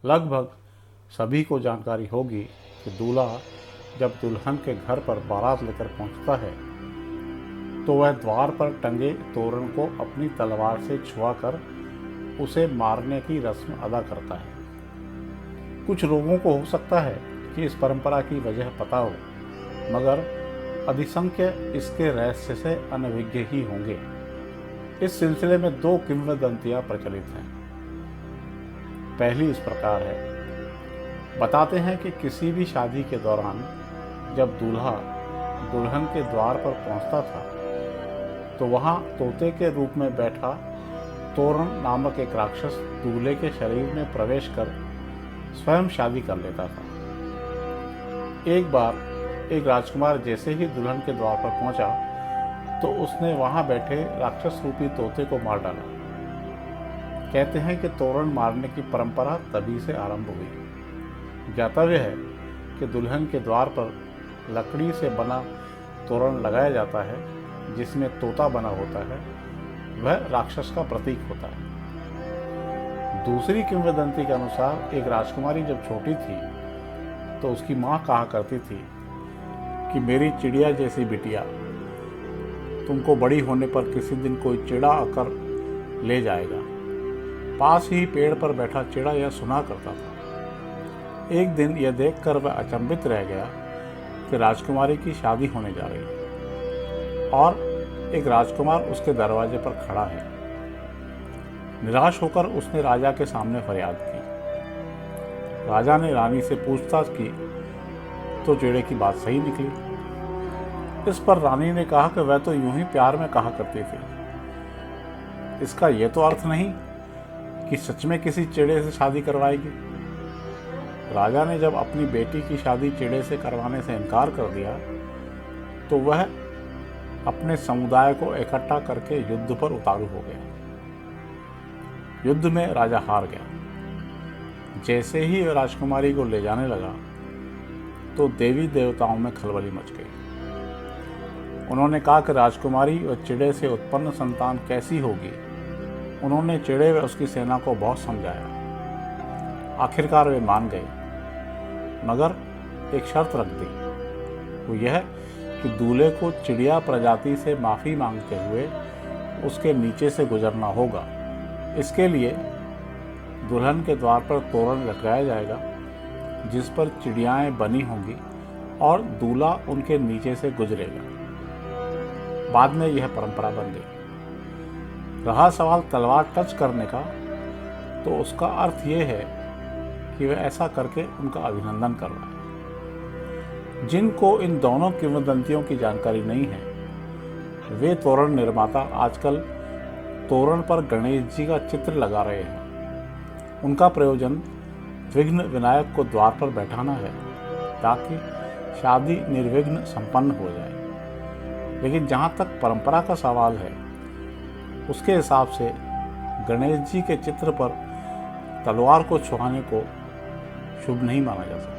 लगभग सभी को जानकारी होगी कि दूल्हा जब दुल्हन के घर पर बारात लेकर पहुंचता है तो वह द्वार पर टंगे तोरण को अपनी तलवार से छुआकर उसे मारने की रस्म अदा करता है। कुछ लोगों को हो सकता है कि इस परंपरा की वजह पता हो, मगर अधिसंख्य इसके रहस्य से अनभिज्ञ ही होंगे। इस सिलसिले में 2 किंवदंतियां प्रचलित हैं। पहली इस प्रकार है। बताते हैं कि किसी भी शादी के दौरान जब दूल्हा दुल्हन के द्वार पर पहुंचता था तो वहां तोते के रूप में बैठा तोरण नामक एक राक्षस दूल्हे के शरीर में प्रवेश कर स्वयं शादी कर लेता था। एक बार एक राजकुमार जैसे ही दुल्हन के द्वार पर पहुंचा तो उसने वहां बैठे राक्षस रूपी तोते को मार डाला। कहते हैं कि तोरण मारने की परंपरा तभी से आरंभ हुई। ज्ञातव्य है कि दुल्हन के द्वार पर लकड़ी से बना तोरण लगाया जाता है जिसमें तोता बना होता है, वह राक्षस का प्रतीक होता है। दूसरी किंवदंती के अनुसार एक राजकुमारी जब छोटी थी तो उसकी माँ कहा करती थी कि मेरी चिड़िया जैसी बिटिया, तुमको बड़ी होने पर किसी दिन कोई चिड़ा आकर ले जाएगा। पास ही पेड़ पर बैठा चिड़ा यह सुना करता था। एक दिन यह देखकर वह अचंभित रह गया कि राजकुमारी की शादी होने जा रही है और एक राजकुमार उसके दरवाजे पर खड़ा है। निराश होकर उसने राजा के सामने फरियाद की। राजा ने रानी से पूछताछ की तो चिड़े की बात सही निकली। इस पर रानी ने कहा कि वह तो यूं ही प्यार में कहा करती थी, इसका यह तो अर्थ नहीं कि सच में किसी चिड़े से शादी करवाएगी। राजा ने जब अपनी बेटी की शादी चिड़े से करवाने से इनकार कर दिया तो वह अपने समुदाय को इकट्ठा करके युद्ध पर उतारू हो गया। युद्ध में राजा हार गया। जैसे ही वह राजकुमारी को ले जाने लगा तो देवी देवताओं में खलबली मच गई। उन्होंने कहा कि राजकुमारी और चिड़े से उत्पन्न संतान कैसी होगी। उन्होंने चिड़े व उसकी सेना को बहुत समझाया। आखिरकार वे मान गए, मगर एक शर्त रख दी। वो यह कि दूल्हे को चिड़िया प्रजाति से माफ़ी मांगते हुए उसके नीचे से गुजरना होगा। इसके लिए दुल्हन के द्वार पर तोरण लटकाया जाएगा जिस पर चिड़ियाएं बनी होंगी और दूल्हा उनके नीचे से गुजरेगा। बाद में यह परंपरा बन गई। रहा सवाल तलवार टच करने का, तो उसका अर्थ यह है कि वह ऐसा करके उनका अभिनंदन कर रहा है। जिनको इन दोनों किंवदंतियों की जानकारी नहीं है, वे तोरण निर्माता आजकल तोरण पर गणेश जी का चित्र लगा रहे हैं। उनका प्रयोजन विघ्न विनायक को द्वार पर बैठाना है ताकि शादी निर्विघ्न संपन्न हो जाए। लेकिन जहाँ तक परंपरा का सवाल है, उसके हिसाब से गणेश जी के चित्र पर तलवार को छुआने को शुभ नहीं माना जा सकता।